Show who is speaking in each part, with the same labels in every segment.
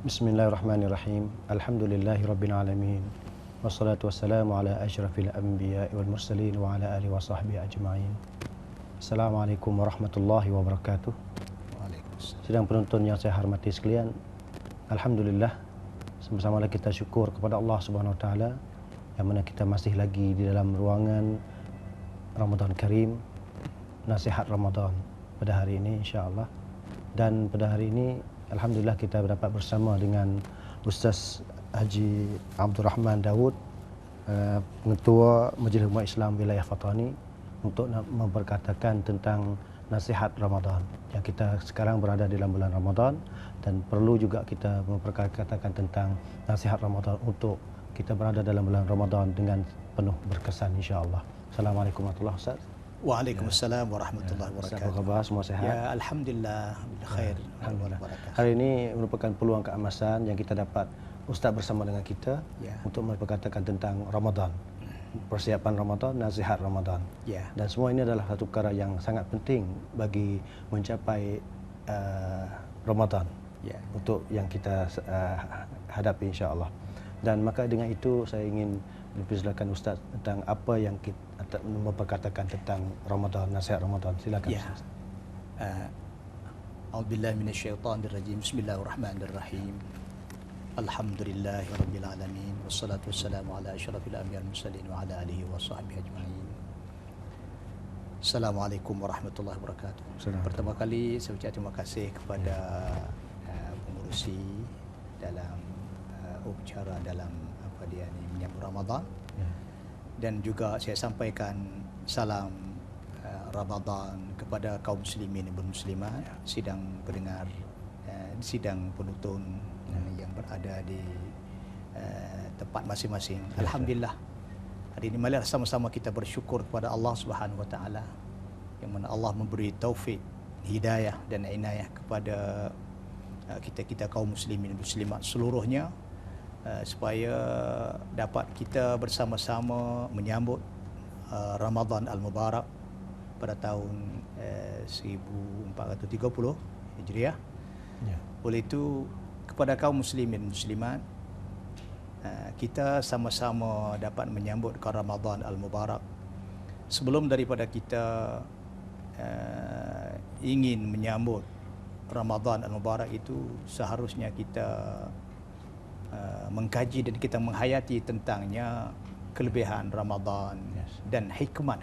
Speaker 1: Bismillahirrahmanirrahim. Alhamdulillahirabbil alamin. Wassalatu wassalamu ala asyrafil anbiya'i wal mursalin wa ala alihi wa sahbihi ajma'in. Assalamualaikum warahmatullahi wabarakatuh.
Speaker 2: Waalaikumsalam.
Speaker 1: Sidang penonton yang saya hormati sekalian, alhamdulillah sama-sama kita syukur kepada Allah Subhanahu wa taala yang mana kita masih lagi di dalam ruangan Ramadan Karim, nasihat Ramadan pada hari ini insya-Allah. Dan pada hari ini alhamdulillah kita dapat bersama dengan Ustaz Haji Abdul Rahman Daud, Pengetua Majlis Umat Islam Wilayah Fatani, untuk memperkatakan tentang nasihat Ramadan. Yang kita sekarang berada di dalam bulan Ramadan dan perlu juga kita memperkatakan tentang nasihat Ramadan untuk kita berada dalam bulan Ramadan dengan penuh berkesan insya-Allah. Assalamualaikum warahmatullahi wabarakatuh.
Speaker 2: Waalaikumsalam warahmatullahi
Speaker 1: Ustaz,
Speaker 2: wabarakatuh.
Speaker 1: apa khabar? Semua sehat?
Speaker 2: Ya, alhamdulillah, khair.
Speaker 1: Alhamdulillah. Hari ini merupakan peluang keemasan yang kita dapat Ustaz bersama dengan kita
Speaker 2: Ya.
Speaker 1: untuk memperkatakan tentang Ramadan. Persiapan Ramadan, nasihat Ramadan.
Speaker 2: Ya.
Speaker 1: Dan semua ini adalah satu perkara yang sangat penting bagi mencapai Ramadan.
Speaker 2: Ya.
Speaker 1: Untuk yang kita hadapi insya-Allah. Dan maka dengan itu saya ingin mempersilakan Ustaz tentang apa yang kita memperkatakan tentang Ramadan, nasihat Ramadan. Silakan
Speaker 2: Ya.
Speaker 1: Ustaz.
Speaker 2: A'udzubillahi minasyaitonirrajim. Bismillahirrahmanirrahim. Alhamdulillahirabbil alamin wassalatu wassalamu ala asyrafil anbiya'i wal mursalin wa ala alihi wa sahbihi ajma'in. Assalamualaikum warahmatullahi wabarakatuh. Pertama kali saya ucap terima kasih kepada pengurusi dalam upacara dalam menyambut Ramadan. Dan juga saya sampaikan salam Ramadan kepada kaum muslimin dan muslimat, sidang pendengar, sidang penonton yang berada di tempat masing-masing. Alhamdulillah, hari ini marilah sama-sama kita bersyukur kepada Allah Subhanahu Wa Taala yang mana Allah memberi taufik, hidayah dan inayah kepada kita kaum muslimin dan muslimat seluruhnya, supaya dapat kita bersama-sama menyambut Ramadan Al-Mubarak pada tahun 1430 Hijriah.
Speaker 1: Ya.
Speaker 2: Oleh itu, kepada kaum muslimin muslimat, kita sama-sama dapat menyambut Ramadan Al-Mubarak. Sebelum daripada kita ingin menyambut Ramadan Al-Mubarak itu, seharusnya kita mengkaji dan kita menghayati tentangnya kelebihan Ramadan dan hikmah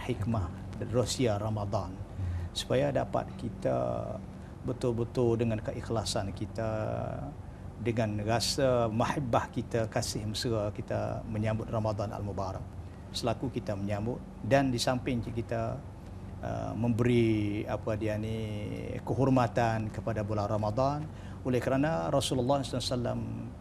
Speaker 2: dan rahsia Ramadan, supaya dapat kita betul-betul dengan keikhlasan kita, dengan rasa mahabbah kita, kasih mesra kita menyambut Ramadan Al-Mubarak. Selaku kita menyambut, dan di samping kita memberi kehormatan kepada bulan Ramadan, oleh kerana Rasulullah SAW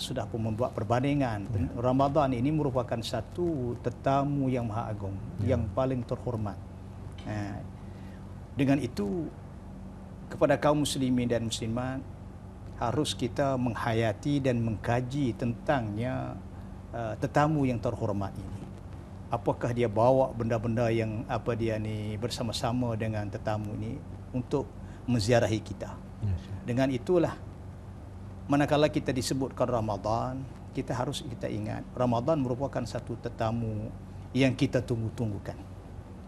Speaker 2: sudah pun membuat perbandingan. Ramadan ini merupakan satu tetamu yang maha agung, yang paling terhormat. Dengan itu, kepada kaum muslimin dan muslimat, harus kita menghayati dan mengkaji tentangnya tetamu yang terhormat ini. Apakah dia bawa benda-benda yang bersama-sama dengan tetamu ini untuk menziarahi kita. Dengan itulah, manakala kita disebutkan Ramadan, kita ingat Ramadan merupakan satu tetamu yang kita tunggu-tunggukan.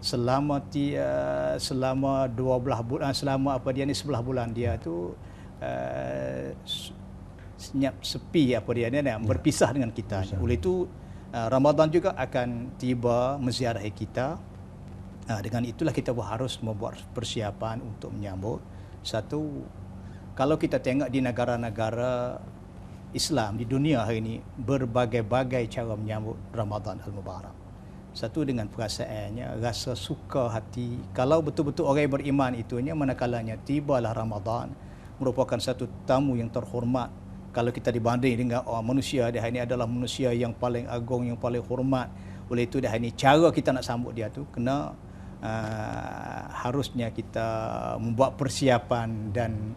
Speaker 2: Selama 12 bulan, selama 11 bulan dia tu senyap sepi berpisah dengan kita. Oleh itu Ramadan juga akan tiba menziarahi kita. Dengan itulah kita harus membuat persiapan untuk menyambut. Satu, kalau kita tengok di negara-negara Islam di dunia hari ini, berbagai-bagai cara menyambut Ramadan Al-Mubarak. Satu, dengan perasaannya, rasa suka hati. Kalau betul-betul orang yang beriman itunya, manakalanya tibalah Ramadan, merupakan satu tamu yang terhormat. Kalau kita dibanding dengan manusia, dia ini adalah manusia yang paling agung, yang paling hormat. Oleh itu, dia ini cara kita nak sambut dia tu kena harusnya kita membuat persiapan, dan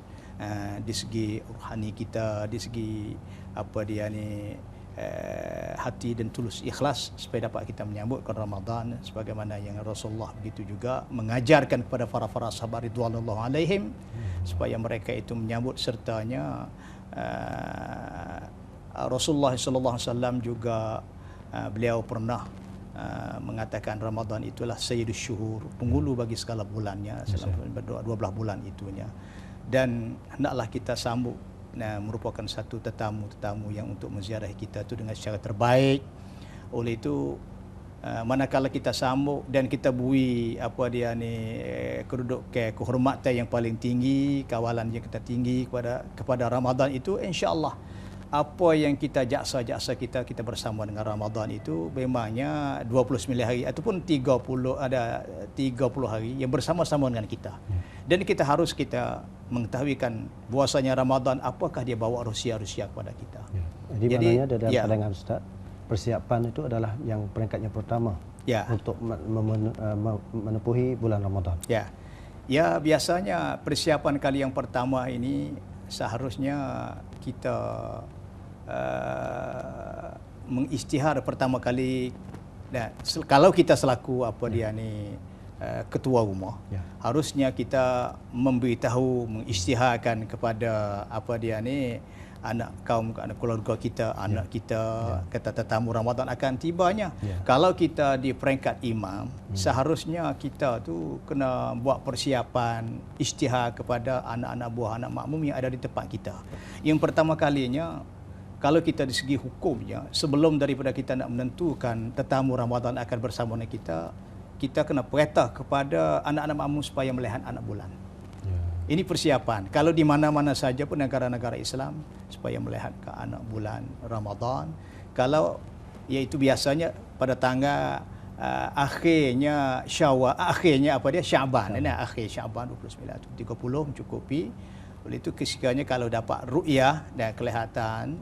Speaker 2: di segi rohani kita, di segi hati dan tulus ikhlas supaya dapat kita menyambutkan Ramadan sebagaimana yang Rasulullah begitu juga mengajarkan kepada para sahabat ridwanullah alaihim supaya mereka itu menyambut sertanya. Rasulullah sallallahu alaihi wasallam juga beliau pernah mengatakan Ramadan itulah sayyidus syuhur, penghulu bagi segala bulannya, selama 12 bulan itunya. Dan hendaklah kita sambut merupakan satu tetamu yang untuk menziarahi kita itu dengan secara terbaik. Oleh itu manakala kita sambut dan kita beri kedudukan kehormatan yang paling tinggi, kawalan yang kita tinggi kepada Ramadan itu, insya-Allah apa yang kita jaksa kita bersama dengan Ramadan itu memangnya 29 hari ataupun 30 hari yang bersama-sama dengan kita. Dan kita mengetahuikan bahwasanya Ramadan apakah dia bawa rusia-rusia kepada kita.
Speaker 1: Jadi maknanya dalam pandangan Ustaz, persiapan itu adalah yang peringkatnya pertama untuk menepuhi bulan Ramadan.
Speaker 2: Ya, biasanya persiapan kali yang pertama ini seharusnya kita mengistihar pertama kali. Kalau kita selaku ketua rumah, harusnya kita memberitahu, mengisytiharkan kepada anak keluarga kita, anak kita, kata tetamu Ramadan akan tibanya. Kalau kita di peringkat imam, seharusnya kita tu kena buat persiapan isytihar kepada anak-anak buah, anak makmum yang ada di tempat kita. Yang pertama kalinya, kalau kita di segi hukumnya, sebelum daripada kita nak menentukan tetamu Ramadan akan bersama dengan kita kena perintah kepada anak-anak makmum supaya melihat anak bulan. Ini persiapan. Kalau di mana-mana saja pun negara-negara Islam supaya melihat ke anak bulan Ramadan. Kalau iaitu biasanya pada tanggal akhirnya Syawal, Syaban. Akhir Syaban 29 atau 30 mencukupi. Oleh itu kesikanya kalau dapat ru'yah dan kelihatan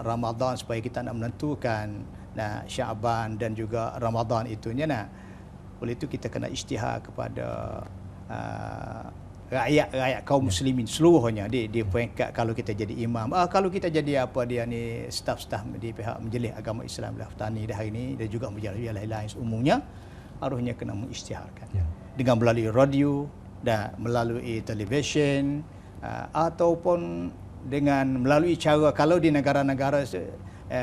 Speaker 2: Ramadan supaya kita nak menentukan Syaban dan juga Ramadan itunya. Oleh itu kita kena isytihar kepada rakyat kaum muslimin seluruhnya di peringkat kalau kita jadi imam, kalau kita jadi staf-staf di pihak majlis agama Islam Laftani dah hari ini dan juga majlis lain umumnya harusnya kena mengisytiharkan dengan melalui radio dan melalui televisyen ataupun dengan melalui cara kalau di negara-negara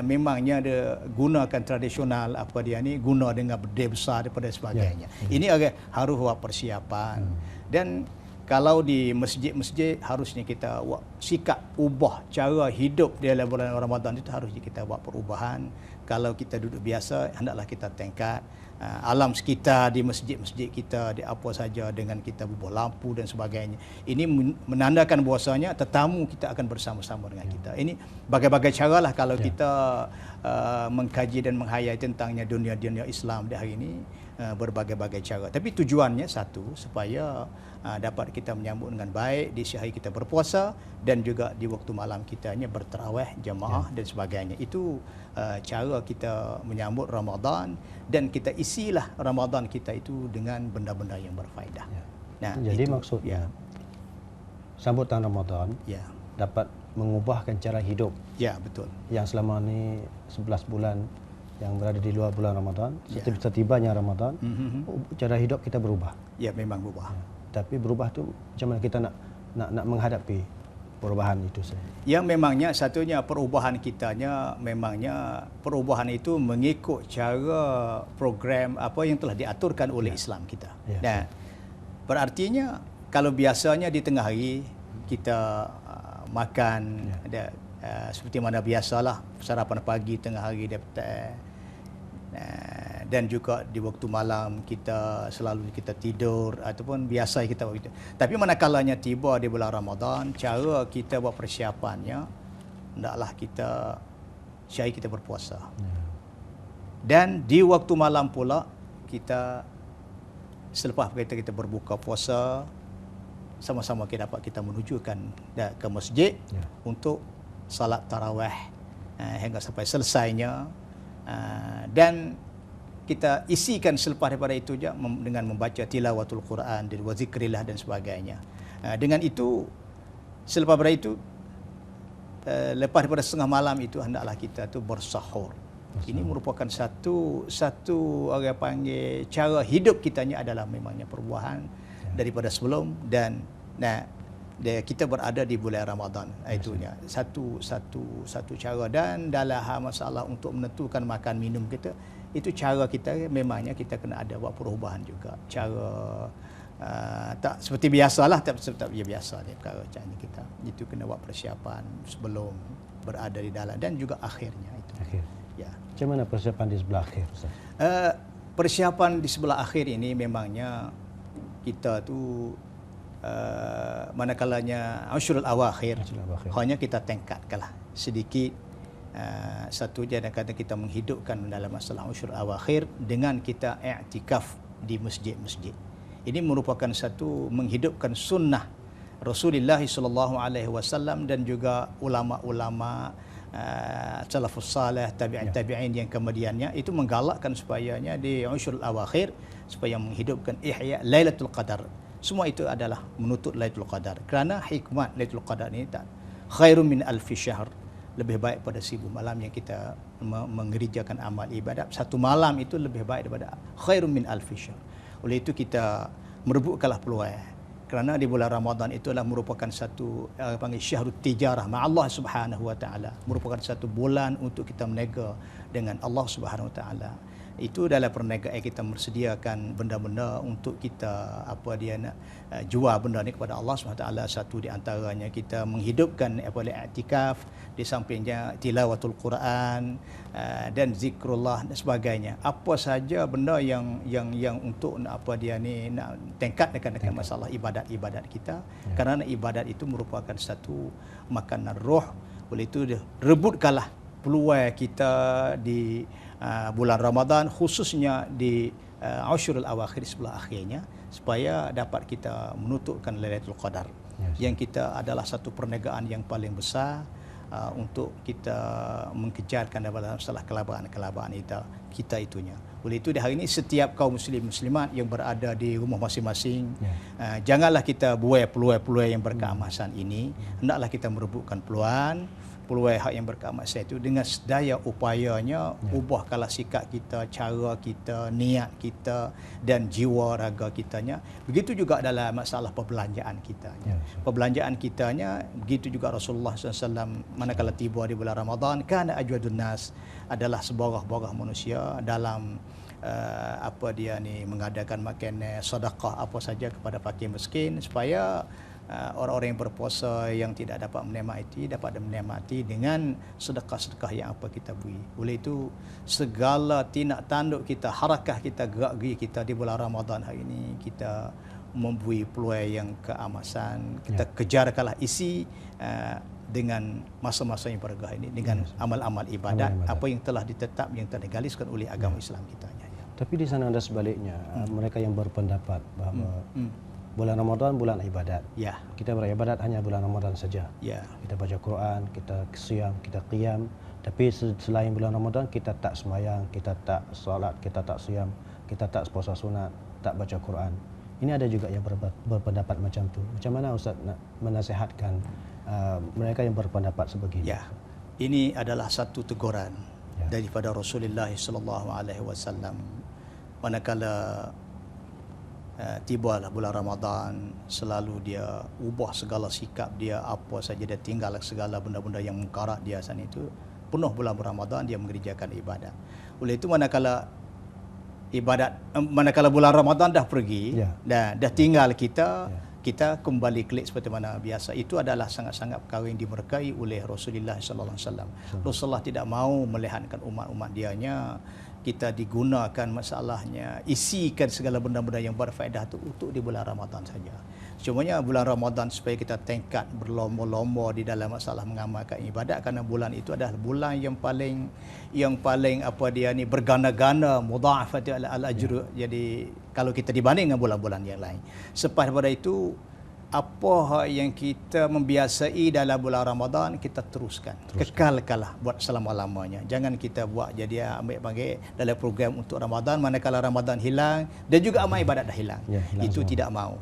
Speaker 2: memangnya ada gunakan tradisional guna dengan berdeh besar daripada sebagainya. Ini harus buat persiapan. Dan kalau di masjid-masjid harusnya kita buat sikap ubah cara hidup di dalam bulan Ramadan itu harusnya kita buat perubahan. Kalau kita duduk biasa hendaklah kita tingkat alam sekitar di masjid-masjid kita di apa saja dengan kita bubuh lampu dan sebagainya. Ini menandakan bahwasanya tetamu kita akan bersama-sama dengan kita. Ini bagai-bagai caralah kalau kita mengkaji dan menghayati tentangnya dunia Islam di hari ini, berbagai-bagai cara. Tapi tujuannya satu, supaya dapat kita menyambut dengan baik di hari kita berpuasa dan juga di waktu malam kita bertarawih jemaah dan sebagainya. Itu cara kita menyambut Ramadan, dan kita isilah Ramadan kita itu dengan benda-benda yang berfaedah.
Speaker 1: Jadi maksudnya sambutan Ramadan dapat mengubahkan cara hidup.
Speaker 2: Betul.
Speaker 1: Yang selama ni 11 bulan yang berada di luar bulan Ramadan, setibanya Ramadan, cara hidup kita berubah.
Speaker 2: Memang berubah.
Speaker 1: Tapi berubah tu macam mana kita nak menghadapi perubahan itu saja?
Speaker 2: Yang memangnya satunya perubahan perubahan itu mengikut cara program apa yang telah diaturkan oleh Islam kita. Berartinya kalau biasanya di tengah hari kita makan seperti mana biasalah, sarapan pagi, tengah hari, dan juga di waktu malam kita selalu kita tidur ataupun biasa kita begitu. Tapi manakalanya tiba di bulan Ramadan, cara kita buat persiapannya hendaklah syai kita berpuasa. Dan di waktu malam pula kita selepas kita berbuka puasa, sama-sama kita dapat kita menujukan ke masjid untuk salat tarawih hingga sampai selesainya. Dan kita isikan selepas daripada itu dengan membaca tilawatul Quran dan zikrillah dan sebagainya. Dengan itu selepas daripada itu lepas daripada setengah malam itu hendaklah kita tu bersahur. Ini merupakan satu orang panggil cara hidup kitanya adalah memangnya perubahan daripada sebelum dan kita berada di bulan Ramadan. Itunya satu cara. Dan dalam hal masalah untuk menentukan makan minum kita, itu cara kita memangnya kita kena ada buat perubahan juga. Cara tak seperti biasalah, tak biasa ni perkara macam ni kita. Itu kena buat persiapan sebelum berada di dalam dan juga akhirnya itu.
Speaker 1: Akhir.
Speaker 2: Ya.
Speaker 1: Macam mana persiapan di sebelah akhir, Ustaz?
Speaker 2: Persiapan di sebelah akhir ini memangnya kita tu manakalanya Ashrul Awakhir, hanya kita tingkatkanlah sedikit. Satu je kata kita menghidupkan dalam masalah Ashrul Awakhir dengan kita i'tikaf di masjid-masjid. Ini merupakan satu menghidupkan sunnah Rasulullah SAW dan juga ulama-ulama salafus salih, tabi'in yang kemudiannya itu menggalakkan supayanya di Ashrul Awakhir supaya menghidupkan ihya Lailatul Qadar. Semua itu adalah menuntut Lailatul Qadar. Kerana hikmat Lailatul Qadar ini tak khairun min alfi syahr, lebih baik pada 1000 malam yang kita mengerjakan amal ibadat. Satu malam itu lebih baik daripada khairun min alfi syahr. Oleh itu kita merebutkanlah peluang. Kerana di bulan Ramadan itulah merupakan satu panggil syahrut tijarah ma'allah subhanahu wa ta'ala. Merupakan satu bulan untuk kita berniaga dengan Allah subhanahu wa ta'ala. Itu dalam perniagaan kita bersediakan benda-benda untuk kita nak jual benda ni kepada Allah Subhanahu Wa Taala. Satu di antaranya kita menghidupkan i'tikaf, di sampingnya tilawatul Quran dan zikrullah dan sebagainya. Apa saja benda yang untuk nak tingkatkan masalah ibadat-ibadat kita. Kerana ibadat itu merupakan satu makanan roh. Oleh itu rebutkanlah peluang kita di bulan Ramadan, khususnya di Ashrul Awakhir sebelah akhirnya, supaya dapat kita menutupkan Lailatul Qadar. Yang kita adalah satu perniagaan yang paling besar untuk kita mengejarkan dalam masalah kelabaan kita itunya. Oleh itu di hari ini setiap kaum muslimat yang berada di rumah masing-masing, janganlah kita buai peluang-peluang yang berkeemasan ini. Hendaklah kita merebutkan peluang hak yang berkeemasan itu dengan sedaya upayanya, ubahkanlah sikap kita, cara kita, niat kita dan jiwa raga kitanya. Begitu juga dalam masalah perbelanjaan kitanya. Perbelanjaan kitanya begitu juga Rasulullah SAW manakala tiba di bulan Ramadan, kana ajwadun nas, adalah seborah-borah manusia dalam mengadakan makan sedekah apa saja kepada fakir miskin, supaya orang-orang yang berpuasa yang tidak dapat menikmati dengan sedekah-sedekah yang apa kita beri. Oleh itu segala tindak tanduk kita, harakah kita, gerak-geri kita di bulan Ramadan hari ini, kita memberi peluang yang keemasan. Kita kejarkanlah isi dengan masa-masa yang berkah ini dengan amal-amal ibadat apa yang telah ditetap, yang telah digaliskan oleh agama Islam kita.
Speaker 1: Tapi di sana ada sebaliknya, mereka yang berpendapat bahawa bulan Ramadan bulan ibadat. Kita beribadat hanya bulan Ramadan saja. Kita baca Quran, kita siam, kita qiyam. Tapi selain bulan Ramadan kita tak sembahyang, kita tak solat, kita tak siam, kita tak puasa sunat, tak baca Quran. Ini ada juga yang berpendapat macam tu. Macam mana Ustaz nak menasihatkan mereka yang berpendapat sebegini?
Speaker 2: Ini adalah satu teguran daripada Rasulullah SAW. Manakala tibalah bulan Ramadan, selalu dia ubah segala sikap dia, apa saja dia tinggal segala benda-benda yang mungkarat dia sana itu. Penuh bulan Ramadan dia mengerjakan ibadat. Oleh itu manakala bulan Ramadan dah pergi, dah tinggal kita kembali klik seperti mana biasa. Itu adalah sangat-sangat perkara yang diberkahi oleh Rasulullah sallallahu alaihi wasallam. Rasulullah tidak mahu melihatkan umat-umat dianya kita digunakan masalahnya, isikan segala benda-benda yang berfaedah itu untuk di bulan Ramadan saja. Cumanya bulan Ramadan supaya kita tingkat berlomba-lomba di dalam masalah mengamalkan ibadat, kerana bulan itu adalah bulan yang paling berganda-ganda, mudha'afati al-ajr. Jadi kalau kita dibanding dengan bulan-bulan yang lain. Selepas daripada itu, apa yang kita membiasai dalam bulan Ramadan kita teruskan. Kekalkanlah buat selama-lamanya. Jangan kita buat jadi ambil panggil dalam program untuk Ramadan, manakala Ramadan hilang dan juga amal ibadat dah hilang. Itu semua tidak mahu.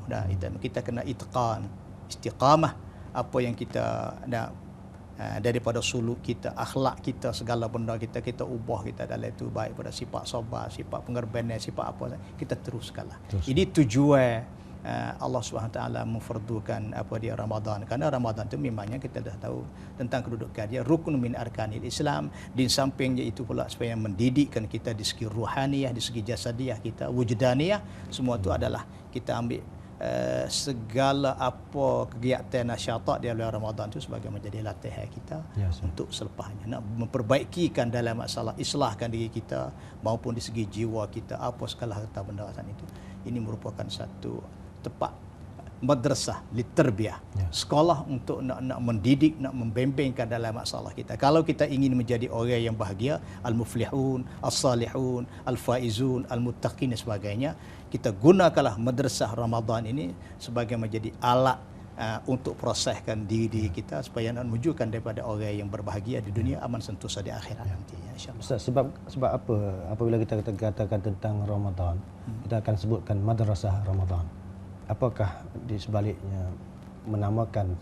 Speaker 2: Kita kena itqan, istiqamah apa yang kita nak daripada suluk kita, akhlak kita, segala benda kita ubah kita dalam itu, baik pada sifat sabar, sifat pengorbanan, sifat apa, kita teruskanlah. Ini tujuan Allah SWT memfardukan Ramadan, kerana Ramadan itu memangnya kita dah tahu tentang kedudukan dia, rukun min arkanil Islam. Di sampingnya itu pula supaya mendidikkan kita di segi ruhaniyah, di segi jasadiah kita, wujudaniyah, semua itu adalah kita ambil segala apa kegiatan nasyatat di bulan Ramadan itu sebagai menjadi latihan kita untuk selepasnya, nak memperbaikikan dalam masalah islahkan diri kita maupun di segi jiwa kita, apa segala harta benda itu. Ini merupakan satu tempat madrasah litarbiyah, sekolah untuk nak mendidik, nak membimbingkan dalam masalah kita. Kalau kita ingin menjadi orang yang bahagia, al-muflihun, as-salihun, al-faizun, al-muttaqin dan sebagainya, kita gunakanlah madrasah Ramadan ini sebagai menjadi alat untuk proseskan diri kita supaya nak menunjukkan daripada orang yang berbahagia di dunia, aman sentosa di akhirat nanti, insya-Allah.
Speaker 1: Ustaz, sebab apa apabila kita katakan tentang Ramadan, kita akan sebutkan madrasah Ramadan? Apakah di sebaliknya menamakan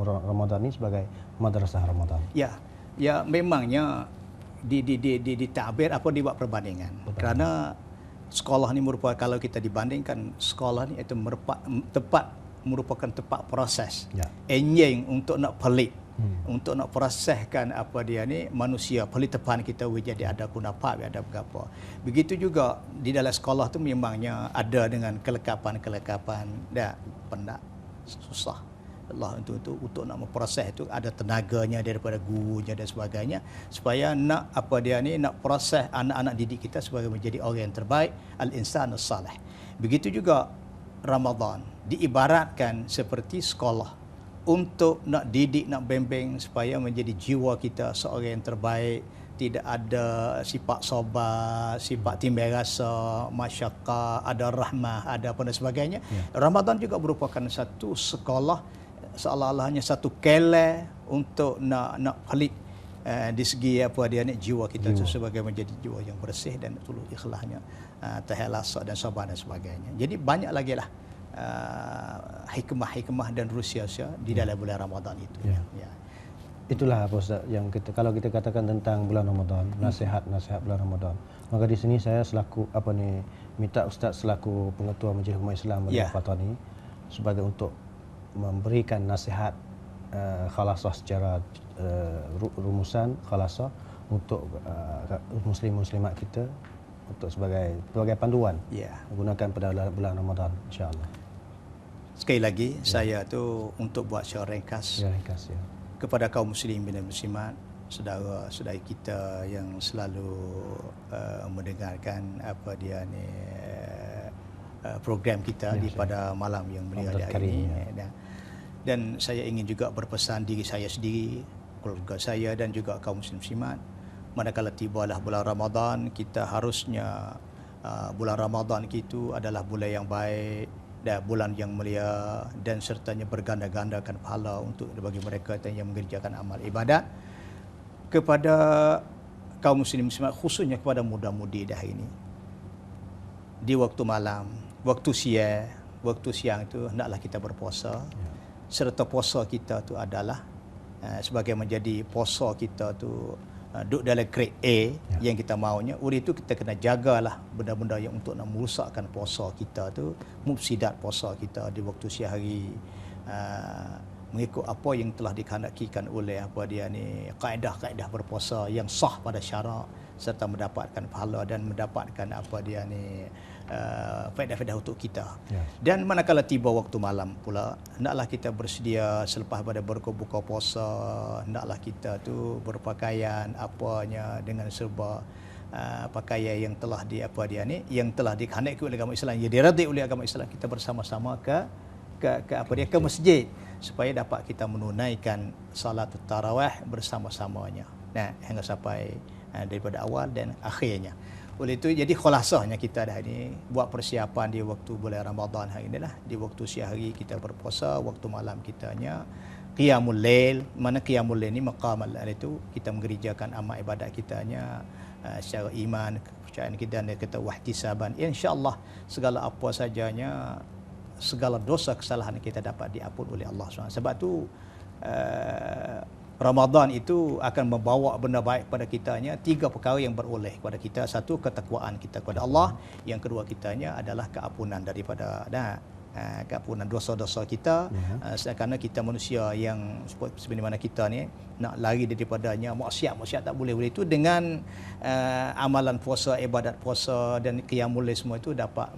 Speaker 1: Ramadan ini sebagai madrasah Ramadan?
Speaker 2: Ya memangnya ditakbir apa dibuat perbandingan. Kerana sekolah ni merupakan, kalau kita dibandingkan, sekolah ni itu merupakan tempat proses. Enjing untuk nak pelik, untuk nak proseskan manusia, pelitapan kita jadi ada kunapa, ada berapa. Begitu juga di dalam sekolah tu memangnya ada dengan kelekapan-kelekapan, dah penat, susah. Allah untuk nak memproses itu ada tenaganya daripada gurunya dan sebagainya, supaya nak nak proses anak-anak didik kita sebagai menjadi orang yang terbaik, al-insan as-salih. Begitu juga Ramadan diibaratkan seperti sekolah untuk nak didik, nak bimbing supaya menjadi jiwa kita seorang yang terbaik, tidak ada sifat sabar, sifat timbang rasa, masyaqqah, ada rahmah, ada apa dan sebagainya. Ramadan juga merupakan satu sekolah, seolah-olahnya satu kelas untuk nak pelik di segi jiwa kita itu sebagai menjadi jiwa yang bersih dan tulus ikhlasnya, tahalasa dan sabar dan sebagainya. Jadi banyak lagi lah hikmah-hikmah dan rusia di dalam bulan Ramadan itu.
Speaker 1: Itulah apa Ustaz, yang kalau kita katakan tentang bulan Ramadan, nasihat-nasihat bulan Ramadan. Maka di sini saya selaku minta Ustaz selaku pengetua Majlis Umat Islam Fatwa ni sebagai untuk memberikan nasihat khalasah secara rumusan khalasah untuk muslim-muslimat kita, untuk sebagai panduan gunakan pada bulan Ramadan, insya-Allah.
Speaker 2: Sekali lagi saya tu untuk buat secara ringkas kepada kaum muslimin dan muslimat, saudara-saudari kita yang selalu mendengarkan program kita di pada malam yang mulia hari ini. Dan saya ingin juga berpesan diri saya sendiri, keluarga saya dan juga kaum muslimat, manakala tibalah bulan Ramadan, kita harusnya bulan Ramadan itu adalah bulan yang baik dan bulan yang mulia, dan sertanya berganda-gandakan pahala untuk bagi mereka yang mengerjakan amal ibadat. Kepada kaum muslimat, khususnya kepada muda-mudi dah ini, di waktu malam, waktu siang itu hendaklah kita berpuasa. Serta puasa kita tu adalah sebagai menjadi puasa kita tu duduk dalam grade A yang kita maunya. Oleh itu kita kena jagalah benda-benda yang untuk nak merosakkan puasa kita tu, mufsidat puasa kita di waktu siang hari, mengikut apa yang telah dikehendakikan oleh kaedah-kaedah berpuasa yang sah pada syarak, serta mendapatkan pahala dan mendapatkan faedah-faedah untuk kita. Dan manakala tiba waktu malam pula, hendaklah kita bersedia selepas pada berbuka puasa, hendaklah kita tu berpakaian dengan serba pakaian yang telah yang telah dikehendaki oleh agama Islam, yang diradai oleh agama Islam. Kita bersama-sama ke masjid supaya dapat kita menunaikan salat tarawih bersama-samanya. Hingga sampai daripada awal dan akhirnya. Oleh itu, jadi khulasahnya kita dah ini buat persiapan di waktu bulan Ramadan hari inilah. Di waktu siang hari kita berpuasa, waktu malam kitanya qiyamul lail. Mana qiyamul lail ni maqam al-lail itu kita mengerjakan amal ibadat kitanya secara iman, kepercayaan kita dan kita wahtisaban. Insya-Allah segala apa sajanya, segala dosa kesalahan kita dapat diampun oleh Allah SWT. Sebab tu Ramadan itu akan membawa benda baik pada kitanya, 3 perkara yang beroleh kepada kita. Satu, ketakwaan kita kepada Allah. Yang kedua kitanya adalah keampunan daripada keampunan dosa-dosa kita. Kerana kita manusia yang seperti mana kita ni nak lari daripadanya maksiat tak boleh itu dengan amalan puasa, ibadat puasa dan qiyamul lail semua itu dapat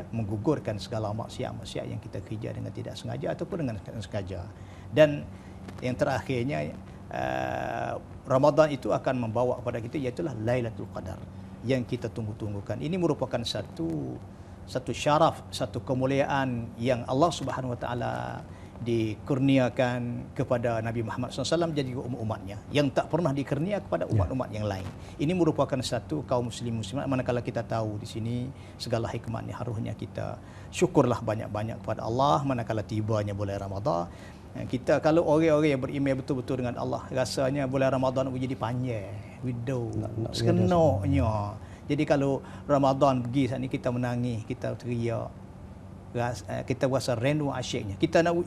Speaker 2: menggugurkan segala maksiat yang kita kerja dengan tidak sengaja ataupun dengan sengaja. Dan yang terakhirnya, Ramadan itu akan membawa kepada kita iaitu Lailatul Qadar yang kita tunggu-tunggukan. Ini merupakan satu syaraf, satu kemuliaan yang Allah Subhanahu Wa Taala dikurniakan kepada Nabi Muhammad SAW jadi umatnya, yang tak pernah dikurnia kepada umat-umat yang lain. Ini merupakan satu kaum muslimat. Manakala kita tahu di sini segala hikmahnya, harusnya kita syukurlah banyak-banyak kepada Allah manakala tibanya bulan Ramadan. Kita kalau orang-orang yang beriman betul-betul dengan Allah, rasanya bulan Ramadan jadi panjang, widow, sekenoknya. Jadi kalau Ramadan pergi saat ni kita menangis, kita teriak, kita rasa rindu asyiknya. Kita nak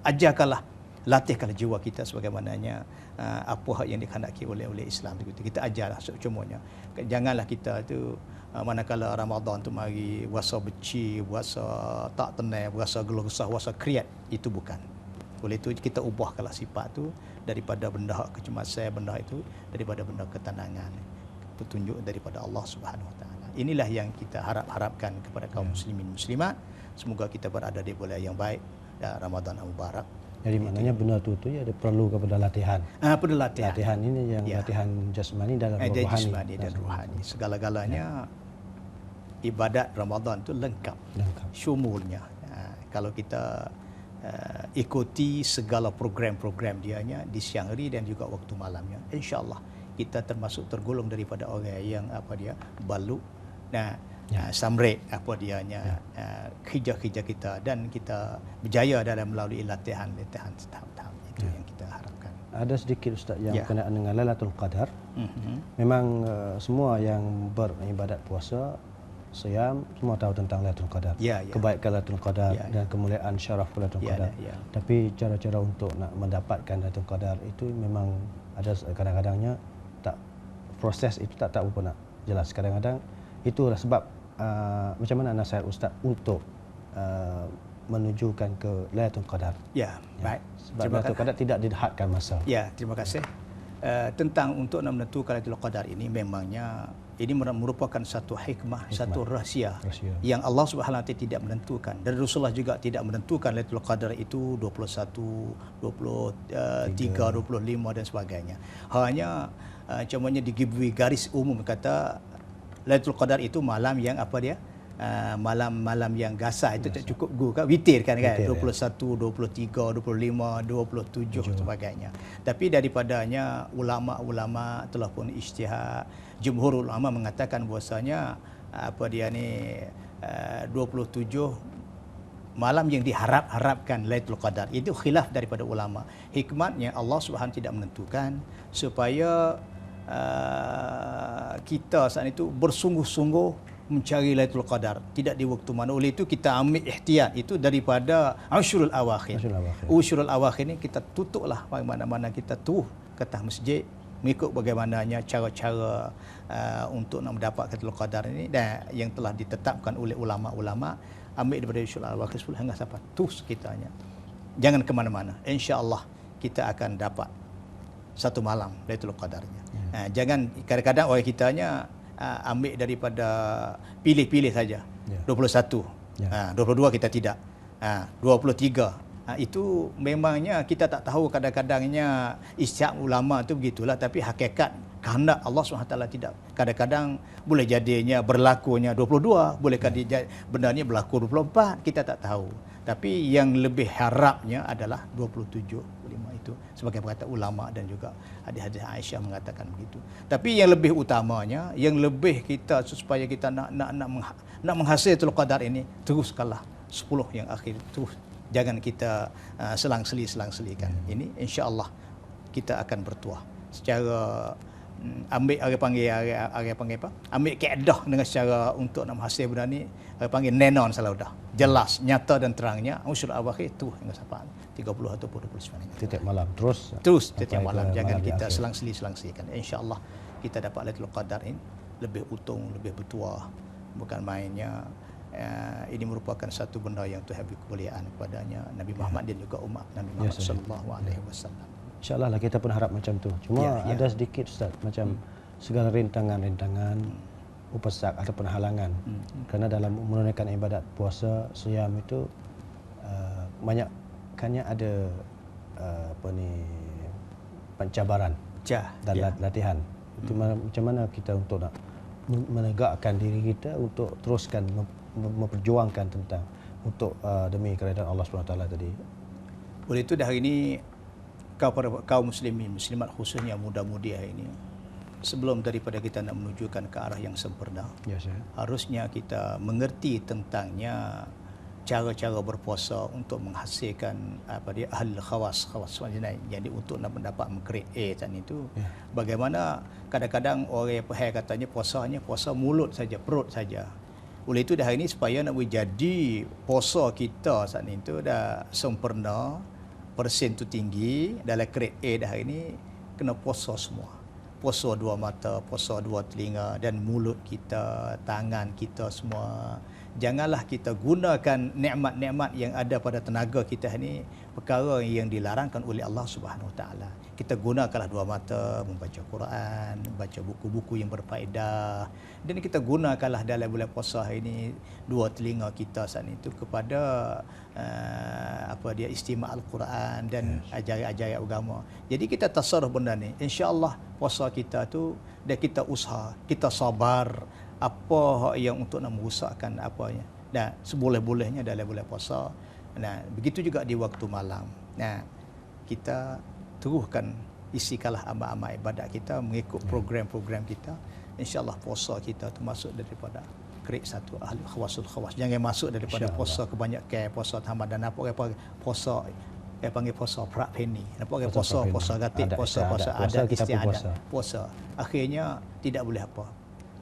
Speaker 2: ajarkanlah, latihkanlah jiwa kita sebagaimananya apa yang dikehendaki oleh Islam. Kita ajarlah semuanya. Janganlah kita tu manakala Ramadan tu mari rasa benci, rasa tak tenang, rasa geluh gesah, rasa kriat. Itu bukan. Oleh itu kita ubahkanlah sifat tu daripada benda kecemasan, benda itu daripada benda ketenangan, petunjuk daripada Allah Subhanahu Wa Taala. Inilah yang kita harapkan kepada kaum muslimin muslimat. Semoga kita berada di bulan yang baik dan Ramadan yang mubarak.
Speaker 1: Jadi maknanya benda tu ya dia perlu kepada latihan.
Speaker 2: Perlu latihan.
Speaker 1: Latihan ini yang latihan jasmani dan rohani.
Speaker 2: Jasmani dan rohani. Segala-galanya ibadat Ramadan tu lengkap. Syumulnya. Kalau kita ikuti segala program-program dianya di siang hari dan juga waktu malamnya, insya-Allah kita termasuk tergolong daripada orang yang balu samret kerja-kerja kita, dan kita berjaya dalam melalui latihan tahap-tahap itu yang kita harapkan.
Speaker 1: Ada sedikit Ustaz yang berkenaan dengan Lailatul Qadar. Memang semua yang beribadat puasa, Siam, semua tahu tentang Lailatul Qadar. Kebaikan Lailatul Qadar dan kemuliaan syaraf Lailatul Qadar. Tapi cara-cara untuk nak mendapatkan Lailatul Qadar itu memang ada kadang-kadangnya proses itu tak tahu pun nak jelas. Kadang-kadang itulah sebab macam mana nasihat Ustaz untuk menujukan ke Lailatul Qadar.
Speaker 2: Baik.
Speaker 1: Sebab Lailatul Qadar tidak dihadkan masa.
Speaker 2: Terima kasih. Tentang untuk menentukan Lailatul Qadar ini, memangnya ini merupakan satu hikmah, satu rahsia yang Allah Subhanahu Wa Taala tidak menentukan, dan Rasulullah juga tidak menentukan Lailatul Qadar itu 21, 23, 25 dan sebagainya. Hanya cumanya diberi garis umum kata Lailatul Qadar itu malam yang malam yang gasah, itu tak cukup witir kan, 21, 23, 25, 27 sebagainya. Tapi daripadanya ulama-ulama telah pun ijtihad. Jumhur ulama mengatakan bahwasanya 27 malam yang diharapkan Lailatul Qadar. Itu khilaf daripada ulama. Hikmatnya Allah Subhanahu tidak menentukan supaya kita saat itu bersungguh-sungguh mencari Lailatul Qadar, tidak di waktu mana. Oleh itu kita ambil ihtiyat itu daripada Ushrul Awakhir. Ushrul Awakhir ni kita tutuplah mana-mana kita tu ke atas masjid, mengikut bagaimananya cara-cara untuk nak mendapatkan Lailatul Qadar ini, dan yang telah ditetapkan oleh ulama-ulama. Ambil daripada Ushrul Awakhir hingga sampai tu sekitarnya. Jangan ke mana-mana. Insya-Allah kita akan dapat satu malam Lailatul Qadarnya. Jangan kadang-kadang orang kitanya ambil daripada pilih-pilih saja. 21. 22 kita tidak. 23. Itu memangnya kita tak tahu, kadang-kadangnya ijtihad ulama tu begitulah, tapi hakikat kehendak Allah SWT tidak. Kadang-kadang boleh jadinya berlakunya 22, boleh benda ni berlaku 24, kita tak tahu. Tapi yang lebih harapnya adalah 27, 5 itu sebagai kata ulama, dan juga hadis-hadis Aisyah mengatakan begitu. Tapi yang lebih utamanya, yang lebih kita supaya kita nak menghasil Lailatul Qadar ini, teruskanlah 10 yang akhir terus. Jangan kita selang-selikan. Ini insya-Allah kita akan bertuah secara ambil orang panggil apa? Ambil kaedah dengan cara untuk nak menghasil benda ni, orang panggil nenon selalu dah. Jelas, nyata dan terangnya usul awakhir tu hingga sampai 30 ataupun 29.
Speaker 1: Titik malam terus
Speaker 2: Titik malam, jangan
Speaker 1: malam
Speaker 2: kita
Speaker 1: akhir.
Speaker 2: selang-selikan. Insya-Allah kita dapat Lailatul Qadar ini lebih utuh, lebih bertuah. Bukan mainnya. Ini merupakan satu benda yang Tuhan beri kemuliaan kepadanya Nabi Muhammad dan juga umat Nabi Muhammad sallallahu alaihi wasallam.
Speaker 1: InsyaAllah lah kita pun harap macam tu. Cuma ada sedikit Ustaz, macam segala rintangan-rintangan, upasak ataupun halangan. Kerana dalam menunaikan ibadat puasa, siam itu banyakkannya ada pencabaran dan latihan. Itu macam mana kita untuk nak menegakkan diri kita untuk teruskan memperjuangkan tentang untuk demi keredaan Allah SWT tadi.
Speaker 2: Oleh itu dah hari ini kaum muslimin, muslimat khususnya muda-mudi hari ini, sebelum daripada kita nak menunjukkan ke arah yang sempurna, harusnya kita mengerti tentangnya cara-cara berpuasa untuk menghasilkan ahli khawas jadi untuk nak mendapat mengcreate itu. Bagaimana kadang-kadang orang yang katanya puasa mulut saja, perut saja. Oleh itu dah hari ini supaya nak jadi puasa kita saat ini tu dah sempurna, persen tu tinggi dalam grade A dah hari ini, kena puasa semua. Puasa dua mata, puasa dua telinga dan mulut kita, tangan kita semua. Janganlah kita gunakan nikmat-nikmat yang ada pada tenaga kita ini perkara yang dilarangkan oleh Allah Subhanahu Wa Taala. Kita gunakanlah dua mata membaca Quran, baca buku-buku yang berfaedah, dan kita gunakanlah dalam bulan puasa ini dua telinga kita saat itu kepada istimak Al-Quran dan ajaran-ajaran agama. Jadi kita tasarruf benda ni. Insya-Allah puasa kita tu dan kita usaha, kita sabar apa yang untuk nak merosakkan apanya. Dan seboleh-bolehnya dalam bulan puasa. Nah, begitu juga di waktu malam. Nah, kita teruskan isikanlah amal-amal ibadat kita mengikut program-program kita. InsyaAllah puasa kita termasuk daripada grade satu ahli khawasul khawas. Jangan masuk daripada puasa kebanyakan, puasa Ramadan apa puasa panggil puasa perak penny. Nampak puasa gatik, puasa adat istiadat. Puasa akhirnya tidak boleh apa.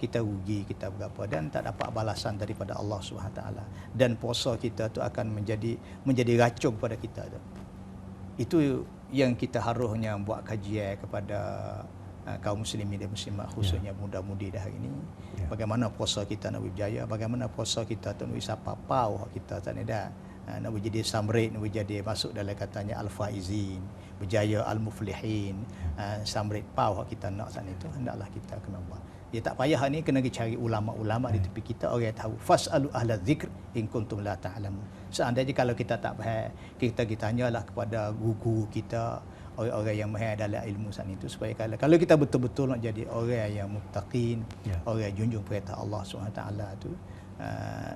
Speaker 2: Kita rugi, kita berapa dan tak dapat balasan daripada Allah Subhanahu taala. Dan puasa kita tu akan menjadi racun kepada kita tu. Itu yang kita harusnya buat kajian kepada kaum muslimin dan muslimat khususnya muda-mudi dah hari ini. Bagaimana puasa kita nak berjaya, bagaimana puasa kita tu nak sapa pau kita tak ada. Nak jadi samrid, nak jadi masuk dalam katanya al-faizin, berjaya al-muflihin, samrid pau kita nak sana itu hendaklah kita kena buat. Dia tak payah ni kena cari ulama-ulama di tepi kita, orang yang tahu. Fasalu ahla dzikr in kuntum la ta'lamun. Seandainya kalau kita tak faham, kita tanyalah kepada guru kita, orang-orang yang mahir dalam ilmu sana itu, supaya kalau kita betul-betul nak jadi orang yang muttaqin, orang yang junjung perintah Allah SWT tu,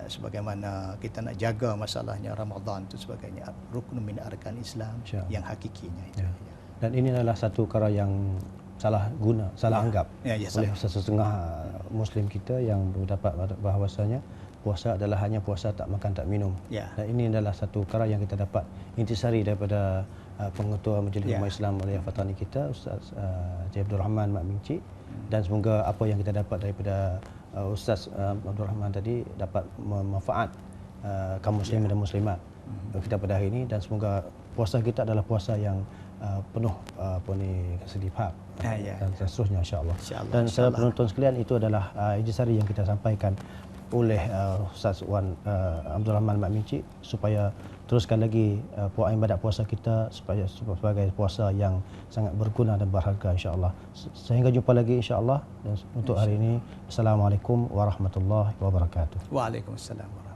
Speaker 2: sebagaimana kita nak jaga masalahnya Ramadan tu sebagainya rukun min arkan Islam yang hakikinya itu.
Speaker 1: Dan ini adalah satu perkara yang salah anggap oleh setengah Muslim kita yang berdapat bahawasanya puasa adalah hanya puasa tak makan tak minum. Dan ini adalah satu perkara yang kita dapat intisari daripada pengetua Majlis Ummah Islam oleh Fatani kita Ustaz Haji Abdul Rahman Mak Mincik, dan semoga apa yang kita dapat daripada Ustaz Abdul Rahman tadi dapat memanfaat kaum muslimin dan muslimat kita pada hari ini, dan semoga puasa kita adalah puasa yang penuh kesedihap dan seterusnya insya-Allah. Dan saudara penonton sekalian, itu adalah intisari yang kita sampaikan oleh Ustaz Wan Abdul Rahman Mak Mincik supaya teruskan lagi ibadat puasa kita supaya sebagai puasa yang sangat berguna dan berharga insya-Allah. Sehingga jumpa lagi insya-Allah, dan untuk hari ini Assalamualaikum warahmatullahi wabarakatuh.
Speaker 2: Waalaikumsalam warahmatullahi wabarakatuh.